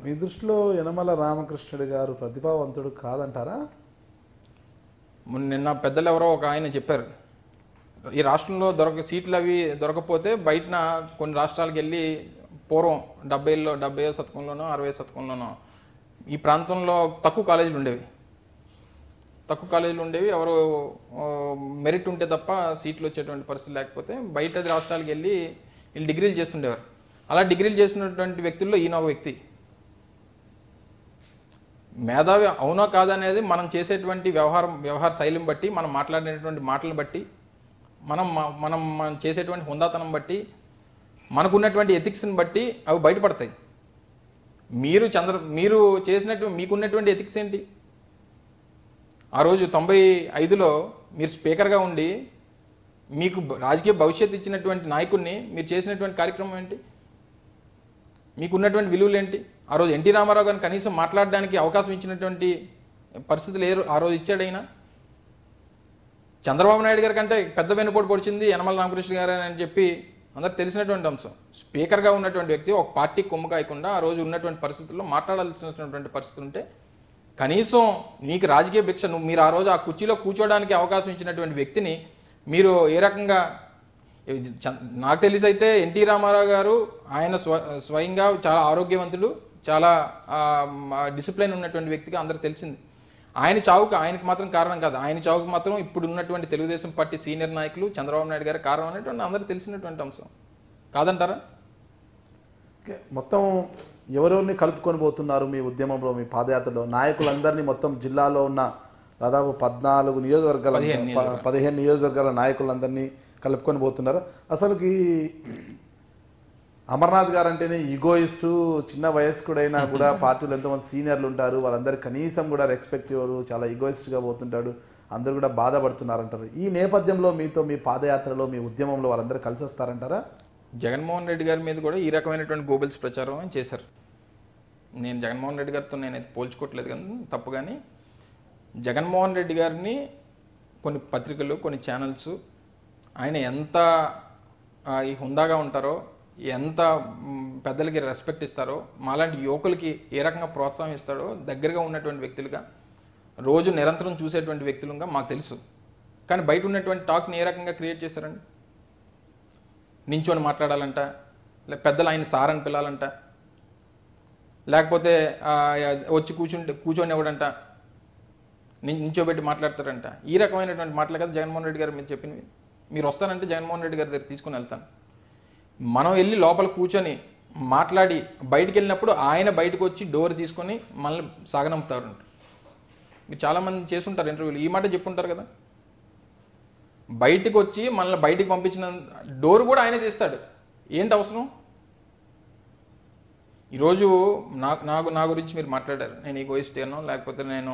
మీ దృష్టిలో యనమల రామకృష్ణుడు గారు ప్రతిభావంతుడు కాదంటారా? నిన్న పెద్దలు ఎవరో ఒక ఆయన చెప్పారు, ఈ రాష్ట్రంలో సీట్లు అవి దొరకపోతే బయటన కొన్ని రాష్ట్రాలకు వెళ్ళి పూర్వం 70వ శతకంలోనో 60వ శతకంలోనో ఈ ప్రాంతంలో తక్కువ కాలేజీలు ఉండేవి. ఎవరు మెరిట్ ఉంటే తప్ప సీట్లు వచ్చేటువంటి పరిస్థితి లేకపోతే బయట రాష్ట్రాలకు వెళ్ళి వీళ్ళు డిగ్రీలు చేస్తుండేవారు. అలా డిగ్రీలు చేసినటువంటి వ్యక్తుల్లో ఈయన ఒక వ్యక్తి. మేధావి అవునో కాదనేది మనం చేసేటువంటి వ్యవహార శైలిని బట్టి, మనం మాట్లాడేటువంటి మాటలను బట్టి, మనం చేసేటువంటి హుందాతనం బట్టి, మనకున్నటువంటి ఎథిక్స్ని బట్టి అవి బయటపడతాయి. మీరు మీకున్నటువంటి ఎథిక్స్ ఏంటి? ఆ రోజు 95లో మీరు స్పీకర్గా ఉండి మీకు రాజకీయ భవిష్యత్తు ఇచ్చినటువంటి నాయకుడిని మీరు చేసినటువంటి కార్యక్రమం ఏంటి? మీకున్నటువంటి విలువలు ఏంటి? ఆ రోజు ఎన్టీ రామారావు గారిని కనీసం మాట్లాడడానికి అవకాశం ఇచ్చినటువంటి పరిస్థితులు ఆ రోజు ఇచ్చాడైనా. చంద్రబాబు నాయుడు గారి కంటే పెద్ద వెన్నుపోటు పొడిచింది యనమల రామకృష్ణ గారు అని చెప్పి అందరికి తెలిసినటువంటి అంశం. స్పీకర్గా ఉన్నటువంటి వ్యక్తి ఒక పార్టీ కొమ్ము కాయకుండా ఆ రోజు ఉన్నటువంటి పరిస్థితుల్లో మాట్లాడాల్సినటువంటి పరిస్థితులు ఉంటే కనీసం నీకు రాజకీయ భిక్ష మీరు ఆ రోజు ఆ కుర్చీలో కూర్చోవడానికి అవకాశం ఇచ్చినటువంటి వ్యక్తిని మీరు ఏ రకంగా, నాకు తెలిసి అయితే ఎన్టీ రామారావు గారు ఆయన స్వయంగా చాలా ఆరోగ్యవంతుడు, చాలా డిసిప్లిన్ ఉన్నటువంటి వ్యక్తిగా అందరికి తెలిసింది. ఆయనకి మాత్రం కారణం కాదు. ఆయన చావుకు మాత్రం ఇప్పుడు ఉన్నటువంటి తెలుగుదేశం పార్టీ సీనియర్ నాయకులు చంద్రబాబు నాయుడు గారు కారణం అనేటువంటి అందరికి తెలిసినటువంటి అంశం కాదంటారా? మొత్తం ఎవరెవరిని కలుపుకొని పోతున్నారు మీ ఉద్యమంలో, మీ పాదయాత్రలో? నాయకులందరినీ మొత్తం జిల్లాలో ఉన్న దాదాపు 15 నియోజకవర్గాల నాయకులందరినీ కలుపుకొని పోతున్నారు. అసలుకి అమర్నాథ్ గారు అంటేనే ఈగోయిస్టు, చిన్న వయస్కుడైనా కూడా పార్టీలో ఎంతోమంది సీనియర్లు ఉంటారు, వాళ్ళందరికీ కనీసం కూడా రెస్పెక్ట్ ఇవ్వరు, చాలా ఈగోయిస్ట్గా పోతుంటాడు, అందరూ కూడా బాధపడుతున్నారంటారు. ఈ నేపథ్యంలో మీతో మీ పాదయాత్రలో, మీ ఉద్యమంలో వాళ్ళందరూ కలిసి వస్తారంటారా? జగన్మోహన్ రెడ్డి గారి మీద కూడా ఈ రకమైనటువంటి గోబెల్స్ ప్రచారం చేశారు. నేను జగన్మోహన్ రెడ్డి గారితో నేనైతే పోల్చుకోవట్లేదు కానీ తప్పు. కానీ జగన్మోహన్ రెడ్డి గారిని కొన్ని పత్రికలు, కొన్ని ఛానల్స్ ఆయన ఎంత ఈ హుందాగా ఉంటారో, ఎంత పెద్దలకి రెస్పెక్ట్ ఇస్తారో, మాలాంటి యువకులకి ఏ రకంగా ప్రోత్సాహం ఇస్తాడో దగ్గరగా ఉన్నటువంటి వ్యక్తులుగా, రోజు నిరంతరం చూసేటువంటి వ్యక్తులుగా మాకు తెలుసు. కానీ బయట ఉన్నటువంటి టాక్ని ఏ రకంగా క్రియేట్ చేశారండి? నించొని మాట్లాడాలంట, పెద్దలు ఆయన సార్ అని పిలాలంట, లేకపోతే వచ్చి కూర్చొని ఇవ్వడంట, నించోబెట్టి మాట్లాడతారంట. ఈ రకమైనటువంటి మాటలు కదా జగన్మోహన్ రెడ్డి గారు మీరు చెప్పినవి. మీరు వస్తానంటే జగన్మోహన్ రెడ్డి గారి దగ్గర తీసుకుని వెళ్తాను. మనం వెళ్ళి లోపల కూర్చొని మాట్లాడి బయటికి వెళ్ళినప్పుడు ఆయన బయటకు వచ్చి డోర్ తీసుకొని మనల్ని సాగనంపుతారు. మీరు చాలామంది చేస్తుంటారు ఇంటర్వ్యూలు, ఈ మాట చెప్పుంటారు కదా. బయటకు వచ్చి మనల్ని బయటికి పంపించిన డోర్ కూడా ఆయనే తీస్తాడు. ఏంటి అవసరం? ఈరోజు నా గురించి మీరు మాట్లాడారు, నేను ఈగోయిస్ట్ అనో లేకపోతే నేను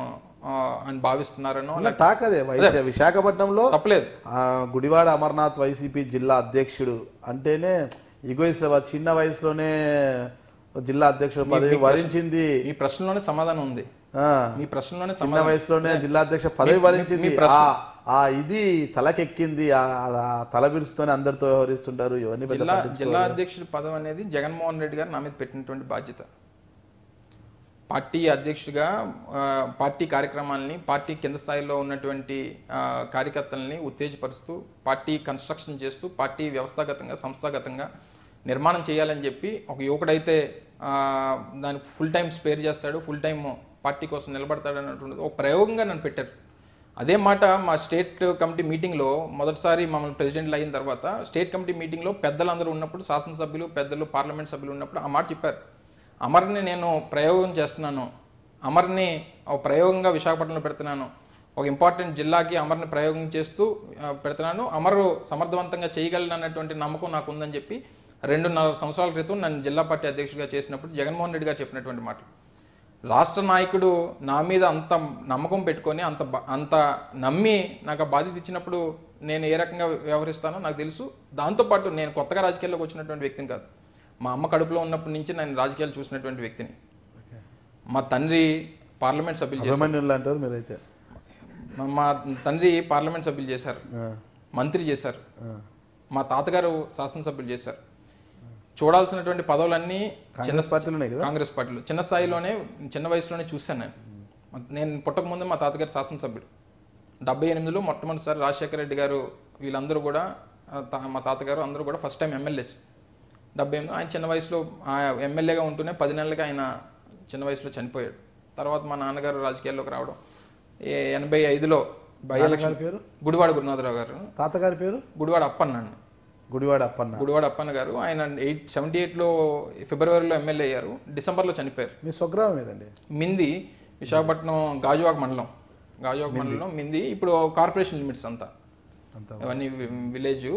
అని భావిస్తున్నారనో టాక్. అదే విశాఖపట్నంలో తప్పలేదు. గుడివాడ అమర్నాథ్ వైసీపీ జిల్లా అధ్యక్షుడు అంటేనే ఈగోయిస్ట్, చిన్న వయసులోనే జిల్లా అధ్యక్షుడు పదవి వరించింది. ఈ ప్రశ్నలోనే సమాధానం ఉంది. మీ ప్రశ్నలోనే చిన్న వయసులోనే జిల్లా అధ్యక్ష పదవి వరించింది. ఇది తలకెక్కింది, తల బిరుస్తూనే అందరితో వ్యవహరిస్తుంటారు. జిల్లా అధ్యక్షుడి పదవి అనేది జగన్మోహన్ రెడ్డి గారు నా మీద పెట్టినటువంటి బాధ్యత. పార్టీ అధ్యక్షుడిగా పార్టీ కార్యక్రమాలని, పార్టీ కింద స్థాయిలో ఉన్నటువంటి కార్యకర్తలని ఉత్తేజపరుస్తూ, పార్టీ కన్స్ట్రక్షన్ చేస్తూ, పార్టీ వ్యవస్థాగతంగా సంస్థాగతంగా నిర్మాణం చేయాలని చెప్పి ఒక యువకుడైతే దానికి ఫుల్ టైం స్పేర్ చేస్తాడు, ఫుల్ టైం పార్టీ కోసం నిలబడతాడు అన్నటువంటిది ఒక ప్రయోగంగా నన్ను పెట్టారు. అదే మాట మా స్టేట్ కమిటీ మీటింగ్లో మొదటిసారి మమ్మల్ని ప్రెసిడెంట్లు అయిన తర్వాత స్టేట్ కమిటీ మీటింగ్లో పెద్దలందరూ ఉన్నప్పుడు, శాసనసభ్యులు, పెద్దలు, పార్లమెంట్ సభ్యులు ఉన్నప్పుడు ఆ మాట చెప్పారు. అమర్ని నేను ప్రయోగం చేస్తున్నాను, అమర్ని ఒక ప్రయోగంగా విశాఖపట్నంలో పెడుతున్నాను, ఒక ఇంపార్టెంట్ జిల్లాకి అమర్ని ప్రయోగం చేస్తూ పెడుతున్నాను, అమరు సమర్థవంతంగా చేయగలను అన్నటువంటి నమ్మకం నాకు ఉందని చెప్పి 2.5 సంవత్సరాల క్రితం నన్ను జిల్లా పార్టీ అధ్యక్షుడిగా చేసినప్పుడు జగన్మోహన్ రెడ్డి గారు చెప్పినటువంటి మాటలు. రాష్ట్ర నాయకుడు నా మీద అంత నమ్మకం పెట్టుకొని అంత నమ్మి నాకు ఆ బాధ్యత ఇచ్చినప్పుడు నేను ఏ రకంగా వ్యవహరిస్తానో నాకు తెలుసు. దాంతోపాటు నేను కొత్తగా రాజకీయాల్లోకి వచ్చినటువంటి వ్యక్తిని కాదు. మా అమ్మ కడుపులో ఉన్నప్పటి నుంచి నేను రాజకీయాలు చూసినటువంటి వ్యక్తిని. మా తండ్రి పార్లమెంట్ సభ్యులు చేశారు. మా తండ్రి పార్లమెంట్ సభ్యులు చేశారు. మంత్రి చేశారు, మా తాతగారు శాసనసభ్యులు చేశారు. చూడాల్సినటువంటి పదవులన్నీ కాంగ్రెస్ పార్టీలోనే కదా? కాంగ్రెస్ పార్టీలో చిన్న స్థాయిలోనే చిన్న వయసులోనే చూశాను నేను పుట్టక ముందే మా తాతగారు శాసనసభ్యుడు. 78లో మొట్టమొదటిసారి రాజశేఖర రెడ్డి గారు వీళ్ళందరూ కూడా మా తాతగారు అందరూ కూడా ఫస్ట్ టైం ఎమ్మెల్యేస్. 78 ఆయన చిన్న వయసులో ఎమ్మెల్యేగా ఉంటూనే 10 నెలలకి ఆయన చిన్న వయసులో చనిపోయాడు. తర్వాత మా నాన్నగారు రాజకీయాల్లోకి రావడం 85లో బై ఎలక్షన్ పేరు గుడివాడ గురునాథరావు గారు, తాతగారి పేరు గుడివాడ అప్పన్న అండి. గుడివాడ అప్పన్న. గుడివాడ అప్పన్న గారు ఆయన 78లో ఫిబ్రవరిలో ఎమ్మెల్యే అయ్యారు, డిసెంబర్లో చనిపోయారు. మీ స్వగ్రామం ఏదండి? మింది, విశాఖపట్నం గాజువాక మండలం, గాజువాక మండలం మింది. ఇప్పుడు కార్పొరేషన్ లిమిట్స్ అంతా అవన్నీ విలేజ్.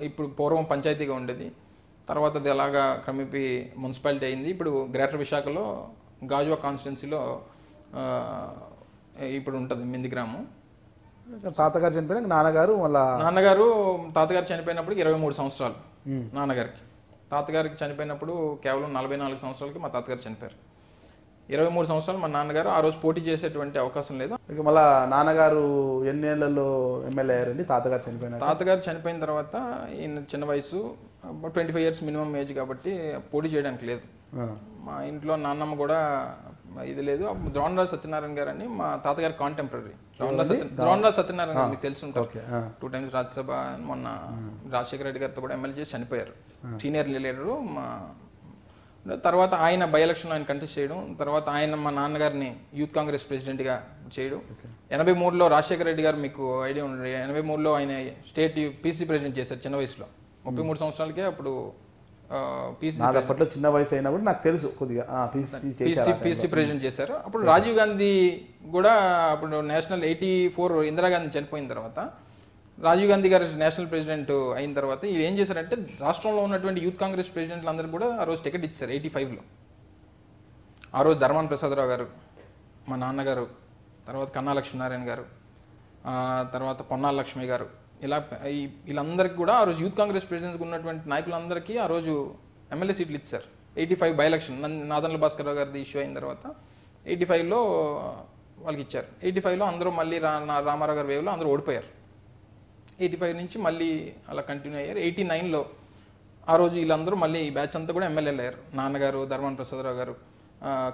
ఇప్పుడు పూర్వం పంచాయతీగా ఉండేది, తర్వాత అది అలాగా క్రమేపీ మున్సిపాలిటీ అయింది. ఇప్పుడు గ్రేటర్ విశాఖలో గాజువాక కాన్స్టిట్యున్సీలో ఇప్పుడు ఉంటుంది మింది గ్రామం. తాతగారు చనిపోయిన నాన్నగారు తాతగారు చనిపోయినప్పుడు 23 సంవత్సరాలు నాన్నగారికి. తాతగారికి చనిపోయినప్పుడు కేవలం 44 సంవత్సరాలకి మా తాతగారు చనిపోయారు. 23 సంవత్సరాలు మా నాన్నగారు ఆ రోజు పోటీ చేసేటువంటి అవకాశం లేదు. ఇక మళ్ళా నాన్నగారు ఎన్ని ఏళ్లలో ఎమ్మెల్యే అయ్యారండి తాతగారు చనిపోయిన? తాతగారు చనిపోయిన తర్వాత ఈయన చిన్న వయసు 25 ఇయర్స్ మినిమం ఏజ్ కాబట్టి పోటీ చేయడానికి లేదు. మా ఇంట్లో నాన్నమ్మ కూడా ఇది లేదు. ద్రోణరాజు సత్యనారాయణ గారు అని మా తాతగారి కాంటెంపరీ. ద్రోణరాజు సత్యనారాయణ గారు మీకు తెలిసి ఉంటారు, 2 times రాజ్యసభ, మొన్న రాజశేఖర రెడ్డి గారితో కూడా ఎమ్మెల్యే చేసి చనిపోయారు. Senior leader. తర్వాత ఆయన బై ఎలక్షన్లో ఆయన కంటెస్ట్ చేయడం, తర్వాత ఆయన మా నాన్నగారిని యూత్ కాంగ్రెస్ ప్రెసిడెంట్గా చేయడం. 83లో రాజశేఖర రెడ్డి గారు మీకు ఐడియా ఉండే, 83లో ఆయన స్టేట్ పీసీ ప్రెసిడెంట్ చేశారు చిన్న వయసులో, 33 సంవత్సరాలకే. అప్పుడు అప్పట్లో చిన్న వయసు అయినా కూడా నాకు తెలుసు కొద్దిగా పీసీ ప్రెసిడెంట్ చేశారు. అప్పుడు రాజీవ్ గాంధీ కూడా అప్పుడు నేషనల్ 84 ఇందిరాగాంధీ చనిపోయిన తర్వాత రాజీవ్ గాంధీ గారు నేషనల్ ప్రెసిడెంట్ అయిన తర్వాత వీళ్ళు ఏం చేశారంటే రాష్ట్రంలో ఉన్నటువంటి యూత్ కాంగ్రెస్ ప్రెసిడెంట్లు అందరికీ కూడా ఆ రోజు టికెట్ ఇచ్చారు 85లో. ఆ రోజు ధర్మాన ప్రసాదరావు గారు, మా నాన్నగారు, తర్వాత కన్నా లక్ష్మీనారాయణ గారు, తర్వాత పొన్నాల లక్ష్మి గారు, ఇలా వీళ్ళందరికీ కూడా ఆ రోజు యూత్ కాంగ్రెస్ ప్రెసిడెంట్కి ఉన్నటువంటి నాయకులందరికీ ఆ రోజు ఎమ్మెల్యే సీట్లు ఇచ్చారు. 85 బై ఎలక్షన్ నాదన్ల భాస్కర్రావు గారిది ఇష్యూ అయిన తర్వాత 85లో వాళ్ళకి ఇచ్చారు. 85లో అందరూ మళ్ళీ రామారావు గారి వేవ్లో అందరూ ఓడిపోయారు. 85 నుంచి మళ్ళీ అలా కంటిన్యూ అయ్యారు. 89లో ఆ రోజు వీళ్ళందరూ మళ్ళీ ఈ బ్యాచ్ అంతా కూడా ఎమ్మెల్యేలు అయ్యారు. నాన్నగారు, ధర్మాన ప్రసాదరావు గారు,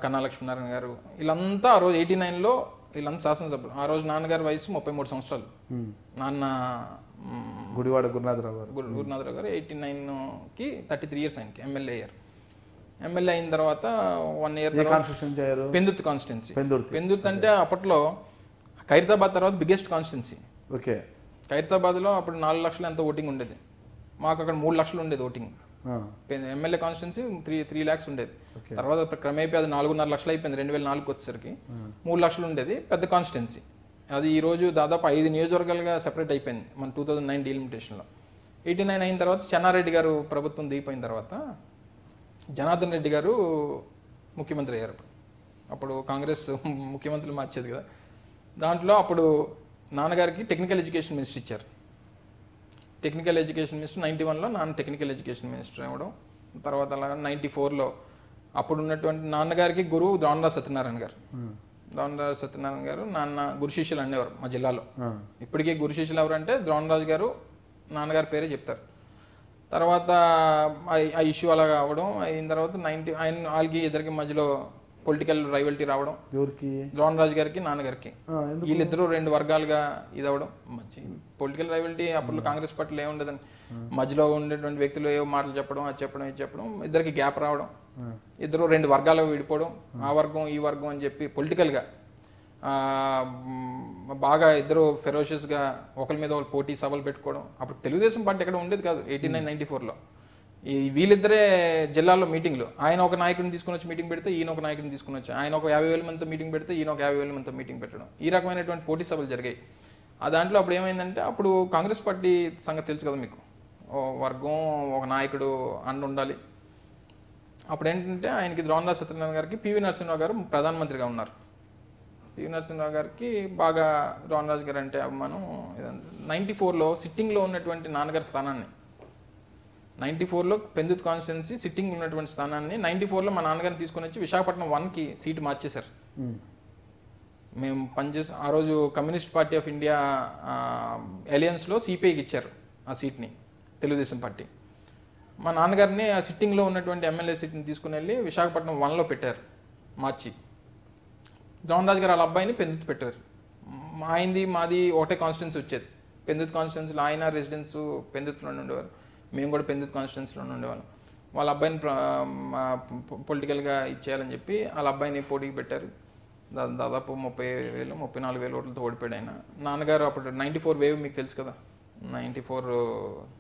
కన్నా లక్ష్మీనారాయణ గారు, వీళ్ళంతా ఆ రోజు 89లో వీళ్ళంతా శాసనసభ్యులు. ఆ రోజు నాన్నగారి వయసు 33 సంవత్సరాలు. నాన్న గుడివాడ గురునాథరావు గారు 89కి 33 ఇయర్స్ ఆయనకి ఎమ్మెల్యే అయ్యారు. ఎమ్మెల్యే అయిన తర్వాత 1 ఇయర్ పెందుర్తి కాన్స్టిట్యున్సీ. పెందుర్తి అంటే అప్పట్లో ఖైరతాబాద్ తర్వాత బిగ్గెస్ట్ కాన్స్టిట్యున్సీ. ఓకే. ఖైరతాబాద్లో అప్పుడు 4 లక్షలు ఎంత ఓటింగ్ ఉండేది, మాకు అక్కడ 3 లక్షలు ఉండేది ఓటింగ్. ఎమ్మెల్యే కాన్స్టిట్యున్సీ 3 lakhs ఉండేది. తర్వాత క్రమేపీ అది 4.5 లక్షలు అయిపోయింది 2004కి వచ్చేసరికి. 3 లక్షలు ఉండేది పెద్ద కాన్స్టిట్యున్సీ. అది ఈరోజు దాదాపు 5 నియోజకవర్గాలుగా సెపరేట్ అయిపోయింది మన 2009 డీలిమిటేషన్లో. 89 అయిన తర్వాత చెన్నారెడ్డి గారు ప్రభుత్వం దిగిపోయిన తర్వాత జనార్దన్ రెడ్డి గారు ముఖ్యమంత్రి అయ్యారు. అప్పుడు కాంగ్రెస్ ముఖ్యమంత్రులు మార్చేది కదా. దాంట్లో అప్పుడు నాన్నగారికి టెక్నికల్ ఎడ్యుకేషన్ మినిస్టర్ ఇచ్చారు. టెక్నికల్ ఎడ్యుకేషన్ మినిస్టర్ 91లో నాన్న టెక్నికల్ ఎడ్యుకేషన్ మినిస్టర్ అవ్వడం. తర్వాత అలాగా 94లో అప్పుడు ఉన్నటువంటి నాన్నగారికి గురువు ద్రోణరాజు సత్యనారాయణ గారు. ద్రోణరాజు సత్యనారాయణ గారు నాన్న గురు శిష్యులు అనేవారు మా జిల్లాలో. ఇప్పటికీ గురు శిష్యులు ఎవరంటే ద్రోణరాజు గారు నాన్నగారి పేరే చెప్తారు. తర్వాత ఆ ఇష్యూ అలాగా అవ్వడం అయిన తర్వాత వాళ్ళకి ఇద్దరికి మధ్యలో పొలిటికల్ రైవల్టీ రావడం. ద్రోణరాజు గారికి నాన్నగారికి వీళ్ళిద్దరూ 2 వర్గాలుగా ఇది అవ్వడం. మంచి పొలిటికల్ రైవల్టీ అప్పుడు కాంగ్రెస్ పార్టీలో ఏముండదని మధ్యలో ఉండేటువంటి వ్యక్తులు ఏవో మాటలు చెప్పడం, అది చెప్పడం, ఇది చెప్పడం, ఇద్దరికి గ్యాప్ రావడం, ఇద్దరు 2 వర్గాలుగా విడిపోవడం, ఆ వర్గం ఈ వర్గం అని చెప్పి పొలిటికల్గా బాగా ఇద్దరు ఫెరోషియస్గా ఒకరి మీద వాళ్ళు పోటీ సభలు పెట్టుకోవడం. అప్పుడు తెలుగుదేశం పార్టీ ఎక్కడ ఉండేది కాదు 89-94లో. వీళ్ళిద్దరే జిల్లాలో మీటింగ్లు, ఆయన ఒక నాయకుడిని తీసుకుని వచ్చి మీటింగ్ పెడితే ఈయన ఒక నాయకుడిని తీసుకుని వచ్చి, ఆయన ఒక 50,000 మందితో మీటింగ్ పెడితే ఈయన ఒక 50,000 మందితో మీటింగ్ పెట్టడం, ఈ రకమైనటువంటి పోటీ సభలు జరిగాయి. ఆ దాంట్లో అప్పుడు ఏమైందంటే అప్పుడు కాంగ్రెస్ పార్టీ సంగతి తెలుసు కదా మీకు, వర్గం ఒక నాయకుడు అండ ఉండాలి. అప్పుడు ఏంటంటే ఆయనకి ద్రోణరాజు సత్యనారాయణ గారికి పివి నరసింహరావు గారు ప్రధానమంత్రిగా ఉన్నారు. పివి నరసింహరావు గారికి బాగా ద్రోణరాజు గారు అంటే అభిమానం. 94లో సిట్టింగ్లో ఉన్నటువంటి నాన్నగారి స్థానాన్ని, 94లో పెందుర్తి కాన్స్టిట్యున్సీ సిట్టింగ్ ఉన్నటువంటి స్థానాన్ని 94లో మా నాన్నగారిని తీసుకుని వచ్చి విశాఖపట్నం 1కి సీటు మార్చేశారు. మేము పనిచేసి ఆ రోజు కమ్యూనిస్ట్ పార్టీ ఆఫ్ ఇండియా అలయన్స్లో సిపిఐకి ఇచ్చారు ఆ సీట్ని, తెలుగుదేశం పార్టీ. మా నాన్నగారిని ఆ సిట్టింగ్లో ఉన్నటువంటి ఎమ్మెల్యే సీట్ని తీసుకుని వెళ్ళి విశాఖపట్నం 1లో పెట్టారు, మార్చి. జగన్ రాజు గారు వాళ్ళ అబ్బాయిని పెందుతు పెట్టారు. మాది ఒకటే కాన్స్టిట్యున్సీ వచ్చేది. పెందుతు కాన్స్టిట్యున్సీలో ఆయన రెసిడెన్స్ పెందుతులోనే ఉండేవారు, మేము కూడా పెందుతు కాన్స్టిట్యున్సీలోనే ఉండేవాళ్ళం. వాళ్ళ అబ్బాయిని పొలిటికల్గా ఇచ్చేయాలని చెప్పి వాళ్ళ అబ్బాయిని పోటీకి పెట్టారు. దాదాపు 30,000 34,000 ఓట్లతో ఓడిపోయాడు ఆయన. నాన్నగారు అప్పుడు 94 వేవ్ మీకు తెలుసు కదా, 94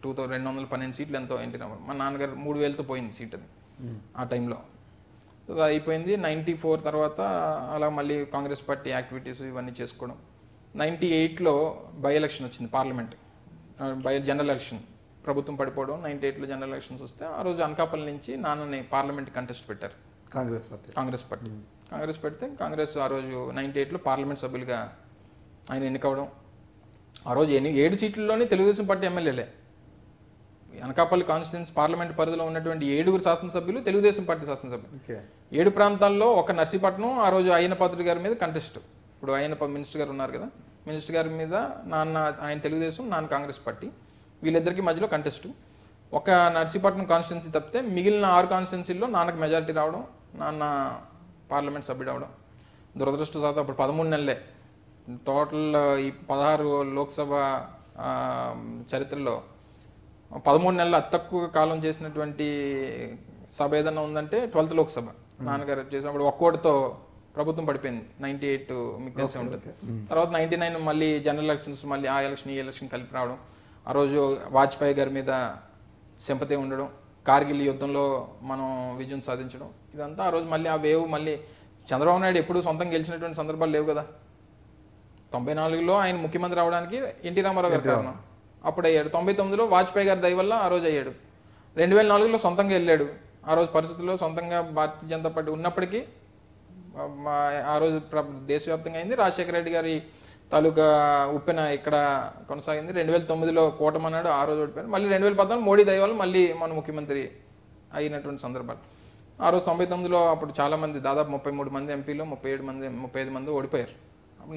212 సీట్లు ఎంతో ఎన్టీ రామారావు. మా నాన్నగారు 3,000తో పోయింది సీట్ అది ఆ టైంలో. అది అయిపోయింది. 94 తర్వాత అలా మళ్ళీ కాంగ్రెస్ పార్టీ యాక్టివిటీస్ ఇవన్నీ చేసుకోవడం. 98లో బై ఎలక్షన్ వచ్చింది, పార్లమెంట్ జనరల్ ఎలక్షన్, ప్రభుత్వం పడిపోవడం. 98లో జనరల్ ఎలక్షన్స్ వస్తే ఆ రోజు అనకాపల్లి నుంచి నాన్నని పార్లమెంట్ కంటెస్ట్ పెట్టారు కాంగ్రెస్ పెడితే కాంగ్రెస్ ఆ రోజు 98లో పార్లమెంట్ సభ్యులుగా ఆయన ఎన్నికవడం. ఆ రోజు 7 సీట్లలోనే తెలుగుదేశం పార్టీ ఎమ్మెల్యేలే. అనకాపల్లి కాన్స్టిట్యున్సీ పార్లమెంట్ పరిధిలో ఉన్నటువంటి 7 శాసనసభ్యులు తెలుగుదేశం పార్టీ శాసనసభ్యులు. 7 ప్రాంతాల్లో ఒక నర్సీపట్నం ఆ రోజు అయ్యన్నపాత్రుడి గారి మీద కంటెస్ట్. ఇప్పుడు అయ్యన్న మినిస్టర్ గారు ఉన్నారు కదా, మినిస్టర్ గారి మీద ఆయన తెలుగుదేశం, నాన్న కాంగ్రెస్ పార్టీ, వీళ్ళిద్దరికి మధ్యలో కంటెస్ట్. ఒక నర్సీపట్నం కాన్స్టిట్యున్సీ తప్పితే మిగిలిన 6 కాన్స్టిట్యున్సీల్లో నాన్నకు మెజారిటీ రావడం, నాన్న పార్లమెంట్ సభ్యుడు అవడం. దురదృష్టవశాత్తు అప్పుడు 13 నెలలే టోటల్ ఈ 16 లోక్సభ చరిత్రలో 13 నెలలు అతి తక్కువ కాలం చేసినటువంటి సభ ఏదన్నా ఉందంటే 12th లోక్సభ నాన్నగారు చేసినప్పుడు ఒక్కోటితో ప్రభుత్వం పడిపోయింది. 98 మీకు తెలిసే ఉంటుంది. తర్వాత 99 మళ్ళీ జనరల్ ఎలక్షన్స్, మళ్ళీ ఆ ఎలక్షన్ ఈ ఎలక్షన్ కలిపి రావడం. ఆ రోజు వాజ్పేయి గారి మీద సింపతి ఉండడం, కార్గిల్ యుద్ధంలో మనం విజయం సాధించడం, ఇదంతా ఆ రోజు మళ్ళీ ఆ వేవ్. మళ్ళీ చంద్రబాబు నాయుడు ఎప్పుడు సొంతంగా గెలిచినటువంటి సందర్భాలు లేవు కదా. 94లో ఆయన ముఖ్యమంత్రి అవడానికి ఎన్టీ రామారావు గారు కారణం, అప్పుడు అయ్యాడు. 99లో వాజ్పేయి గారి దయ వల్ల ఆ రోజు అయ్యాడు. 2004లో సొంతంగా వెళ్ళాడు. ఆ రోజు పరిస్థితుల్లో సొంతంగా భారతీయ జనతా పార్టీ ఉన్నప్పటికీ ఆ రోజు దేశవ్యాప్తంగా అయింది. రాజశేఖర రెడ్డి గారి తాలూకా ఉప్పెన ఇక్కడ కొనసాగింది. 2009లో కూటమన్నాడు, ఆ రోజు ఓడిపోయాడు. మళ్ళీ 2014 మోడీ దయ వల్ల మళ్ళీ మన ముఖ్యమంత్రి అయినటువంటి సందర్భాలు. ఆ రోజు 99లో అప్పుడు చాలామంది, దాదాపు 33 మంది ఎంపీలు, 35 మంది ఓడిపోయారు.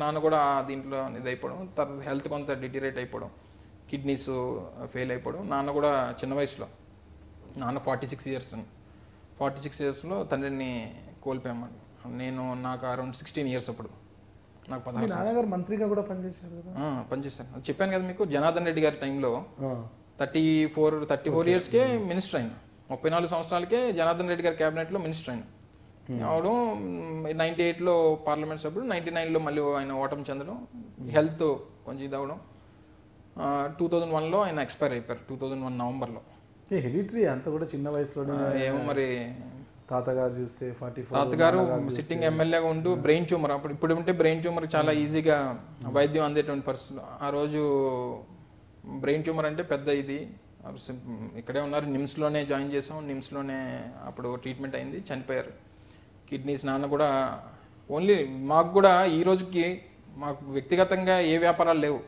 నాన్న కూడా దీంట్లో ఇది అయిపోవడం, తర్వాత హెల్త్ కొంత డిటీరేట్ అయిపోవడం, కిడ్నీస్ ఫెయిల్ అయిపోవడం. నాన్న కూడా చిన్న వయసులో, నాన్న 46 ఇయర్స్లో తండ్రిని కోల్పోయామని. నాకు అరౌండ్ 16 ఇయర్స్ అప్పుడు. నాకు 16 మంత్రిగా కూడా పనిచేశారు కదా. పనిచేశాను, చెప్పాను కదా మీకు. జనార్దన్ రెడ్డి గారి టైంలో 34 ఇయర్స్కే మినిస్టర్ అయినా, 34 సంవత్సరాలకే జనార్దన్ రెడ్డి గారి క్యాబినెట్లో మినిస్టర్ అయినా అవడం. 98లో పార్లమెంట్ సభ్యుడు, 99లో మళ్ళీ ఆయన ఓటమి చెందడం, హెల్త్ కొంచెం ఇది అవడం. 2001లో ఆయన ఎక్స్పైర్ అయిపోయారు, 2001 నవంబర్లో. హెరిటరీ అంతా కూడా చిన్న వయసులోనే ఏమో మరి. తాతగారు చూస్తే 44, తాతగారు సిట్టింగ్ ఎమ్మెల్యేగా ఉంటూ బ్రెయిన్ ట్యూమర్, ఇప్పుడు ఉంటే బ్రెయిన్ ట్యూమర్ చాలా ఈజీగా వైద్యం అందేటువంటి పరిస్థితులు. ఆ రోజు బ్రెయిన్ ట్యూమర్ అంటే పెద్ద ఇది. ఇక్కడే ఉన్నారు, నిమ్స్లోనే జాయిన్ చేసాం, నిమ్స్లోనే అప్పుడు ట్రీట్మెంట్ అయింది, చనిపోయారు. కిడ్నీస్. నాన్న కూడా ఓన్లీ మాకు కూడా ఈ రోజుకి మాకు వ్యక్తిగతంగా ఏ వ్యాపారాలు లేవు.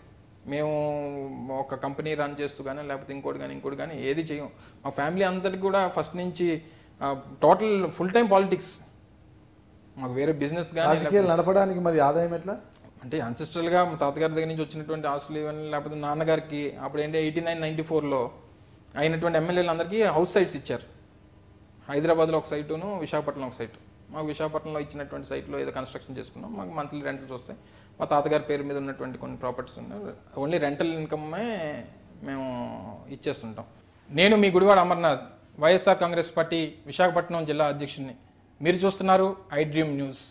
మేము ఒక కంపెనీ రన్ చేస్తూ కానీ లేకపోతే ఇంకోటి కానీ ఏది చేయం. మా ఫ్యామిలీ అంతటికి కూడా ఫస్ట్ నుంచి టోటల్ ఫుల్ టైం పాలిటిక్స్. మాకు వేరే బిజినెస్ కానీ నడపడానికి మరి ఆదాయం ఎట్లా అంటే అన్సెస్ట్రల్గా మా తాతగారి దగ్గర నుంచి వచ్చినటువంటి ఆస్తులు ఇవన్నీ, లేకపోతే నాన్నగారికి అప్పుడు ఏంటి 89-94లో అయినటువంటి ఎమ్మెల్యేలు అందరికీ హౌస్ సైట్స్ ఇచ్చారు. హైదరాబాద్లో ఒక సైటును, విశాఖపట్నంలో ఒక సైటు. మాకు విశాఖపట్నంలో ఇచ్చినటువంటి సైట్లో ఏదో కన్స్ట్రక్షన్ చేసుకున్నాం. మాకు మంత్లీ రెంటల్స్ వస్తాయి. మా తాతగారి పేరు మీద ఉన్నటువంటి కొన్ని ప్రాపర్టీస్ ఉన్నాయి. ఓన్లీ రెంటల్ ఇన్కమ్మే మేము ఇచ్చేస్తుంటాం. నేను మీ గుడివాడ అమర్నాథ్, వైఎస్ఆర్ కాంగ్రెస్ పార్టీ విశాఖపట్నం జిల్లా అధ్యక్షుడిని. మీరు చూస్తున్నారు ఐ డ్రీమ్ న్యూస్.